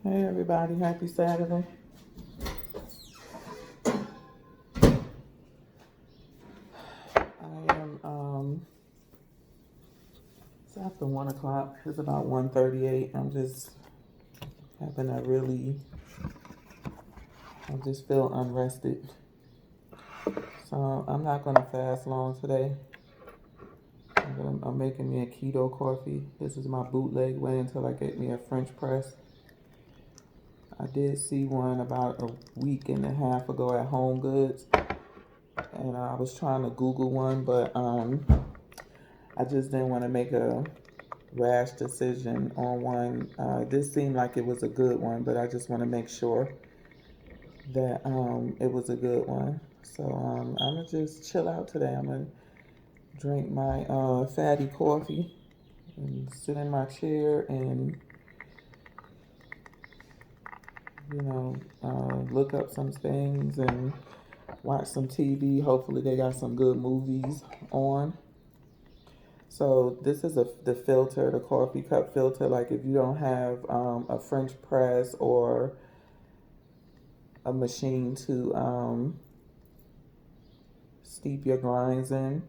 Hey everybody, happy Saturday. I am it's after 1 o'clock. It's about 1:38. I'm just having a really I just feel unrested. So I'm not gonna fast long today. I'm making me a keto coffee. This is my bootleg way until I get me a French press. I did see one about a week and a half ago at Home Goods, and I was trying to Google one, but I just didn't want to make a rash decision on one. This seemed like it was a good one, but I just want to make sure that it was a good one. So I'm gonna just chill out today. I'm gonna drink my fatty coffee and sit in my chair and look up some things and watch some TV. Hopefully they got some good movies on. So this is the filter, the coffee cup filter. Like if you don't have a French press or a machine to steep your grinds in,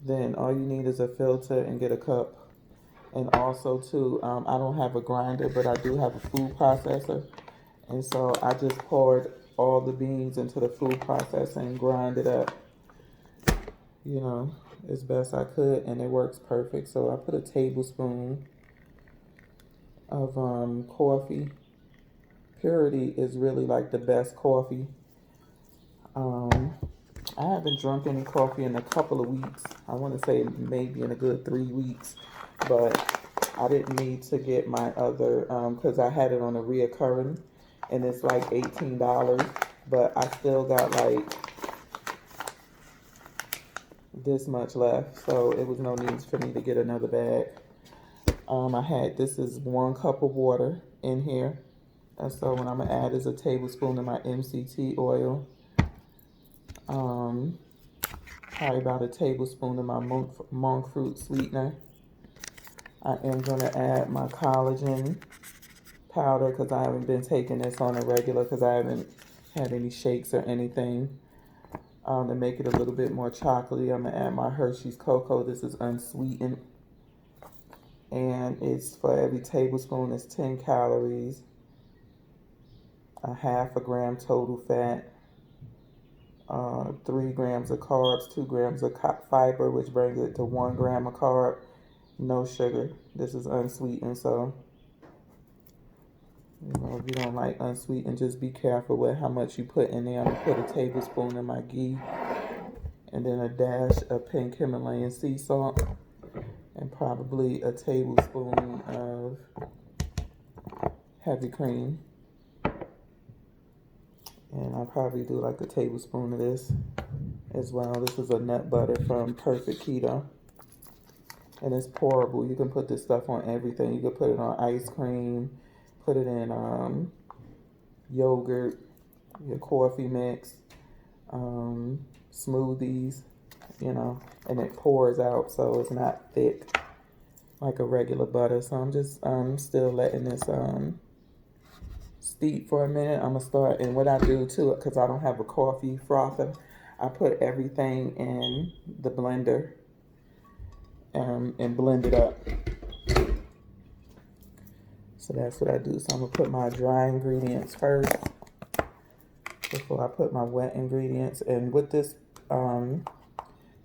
then all you need is a filter and get a cup. And also too, I don't have a grinder, but I do have a food processor. And so I just poured all the beans into the food processor and grind it up, as best I could, and it works perfect. So I put a tablespoon of coffee. Purity is really like the best coffee. I haven't drunk any coffee in a couple of weeks. I want to say maybe in a good 3 weeks, but I didn't need to get my other because I had it on a reoccurring, and it's like $18, but I still got like this much left, so it was no need for me to get another bag. This is 1 cup of water in here, and so what I'm gonna add is a tablespoon of my MCT oil, probably about a tablespoon of my monk fruit sweetener. I am gonna add my collagen powder because I haven't been taking this on a regular because I haven't had any shakes or anything. To make it a little bit more chocolatey, I'm gonna add my Hershey's cocoa. This is unsweetened, and it's for every tablespoon is 10 calories, a half a gram total fat, 3 grams of carbs, 2 grams of fiber, which brings it to 1 gram of carb, no sugar. This is unsweetened, so if you don't like unsweetened, just be careful with how much you put in there. I'm gonna put a tablespoon of my ghee, and then a dash of pink Himalayan sea salt, and probably a tablespoon of heavy cream. And I'll probably do like a tablespoon of this as well. This is a nut butter from Perfect Keto, and it's pourable. You can put this stuff on everything. You can put it on ice cream, put it in yogurt, your coffee mix, smoothies, and it pours out, so it's not thick like a regular butter. So I'm just still letting this steep for a minute. I'm gonna start, and what I do too, because I don't have a coffee frother, I put everything in the blender and blend it up. So that's what I do. So I'm gonna put my dry ingredients first before I put my wet ingredients. And with this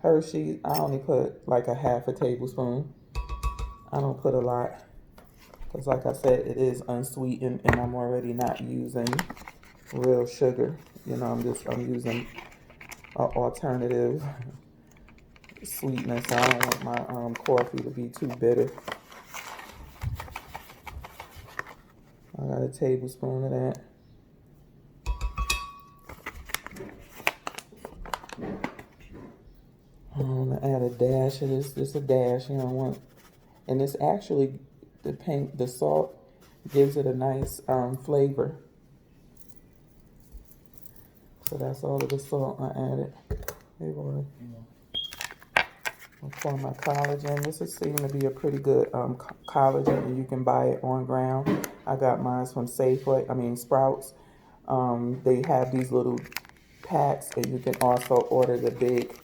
Hershey, I only put like a half a tablespoon. I don't put a lot because, like I said, it is unsweetened, and I'm already not using real sugar. I'm using an alternative sweetness. So I don't want my coffee to be too bitter. I got a tablespoon of that. I'm gonna add a dash of this. Just a dash, and it's actually the salt gives it a nice flavor. So that's all of the salt I added. Hey, boy. For my collagen, this is seeming to be a pretty good collagen, and you can buy it on ground. I got mine from Sprouts. They have these little packs, and you can also order the big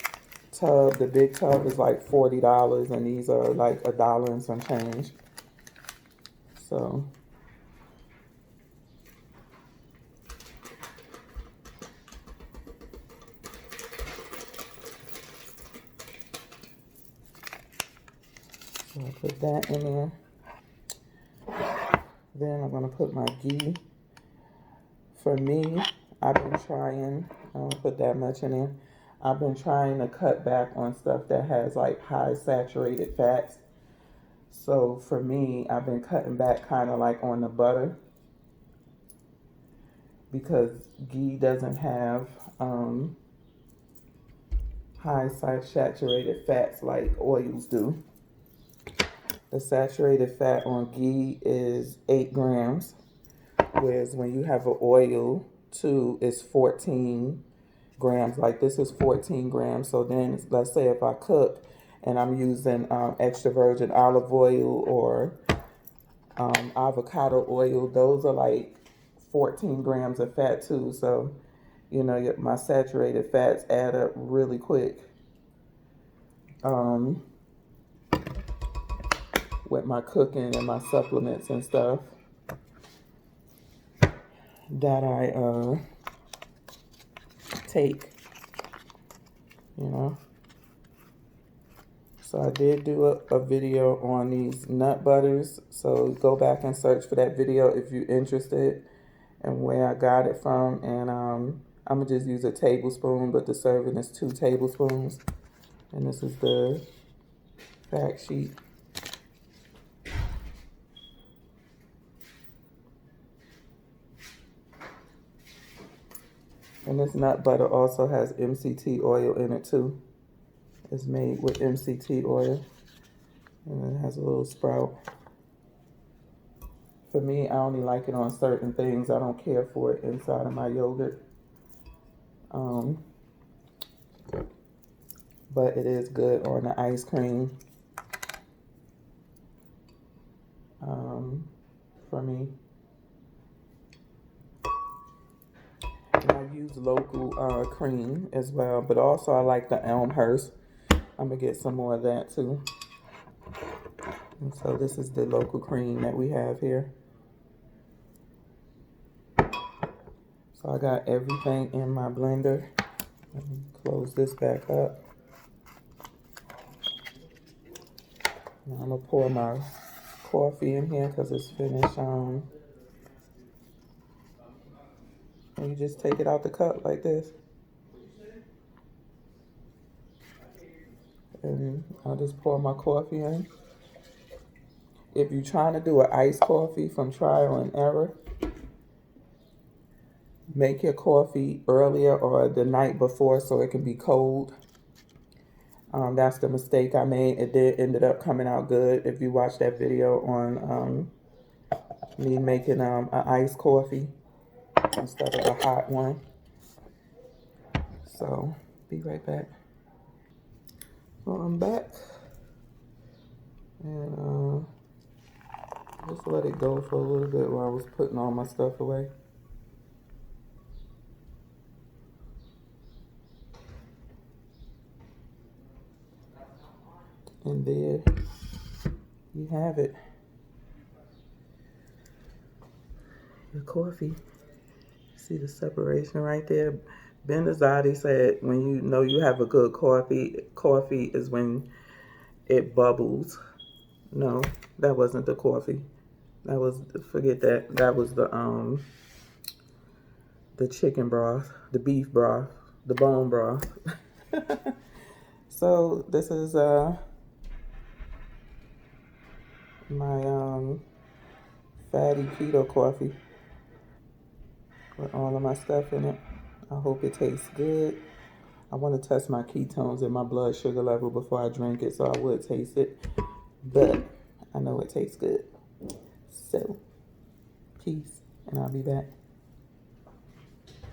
tub. The big tub is like $40, and these are like $1 and some change. So I put that in there. Then I'm gonna put my ghee. For me, I've been trying, I don't put that much in there. I've been trying to cut back on stuff that has like high saturated fats. So for me, I've been cutting back kind of like on the butter, because ghee doesn't have high saturated fats like oils do. The saturated fat on ghee is 8 grams, whereas when you have an oil too, it's 14 grams. Like this is 14 grams. So then let's say if I cook and I'm using extra virgin olive oil or avocado oil, those are like 14 grams of fat too. So, you know, my saturated fats add up really quick. With my cooking and my supplements and stuff that I take, you know. So I did do a video on these nut butters. So go back and search for that video if you're interested and where I got it from. And I'm going to just use a tablespoon, but the serving is 2 tablespoons. And this is the fact sheet. And this nut butter also has MCT oil in it too. It's made with MCT oil. And it has a little sprout. For me, I only like it on certain things. I don't care for it inside of my yogurt. But it is good on the ice cream. For me. And I use local cream as well, but also I like the Elmhurst. I'm gonna get some more of that too. And so this is the local cream that we have here. So I got everything in my blender. Let me close this back up. Now I'm gonna pour my coffee in here because it's finished. And you just take it out the cup like this. And I'll just pour my coffee in. If you're trying to do an iced coffee from trial and error, make your coffee earlier or the night before so it can be cold. That's the mistake I made. It ended up coming out good. If you watch that video on me making an iced coffee instead of a hot one. So, be right back. So I'm back. And just let it go for a little bit while I was putting all my stuff away. And there you have it. Your coffee. See the separation right there? Ben Azadi said when you know you have a good coffee is when it bubbles. No, that wasn't the coffee. That was, forget that. That was the chicken broth, the beef broth, the bone broth. So this is my fatty keto coffee with all of my stuff in it. I hope it tastes good. I want to test my ketones and my blood sugar level before I drink it, so I would taste it. But I know it tastes good. So, peace, and I'll be back.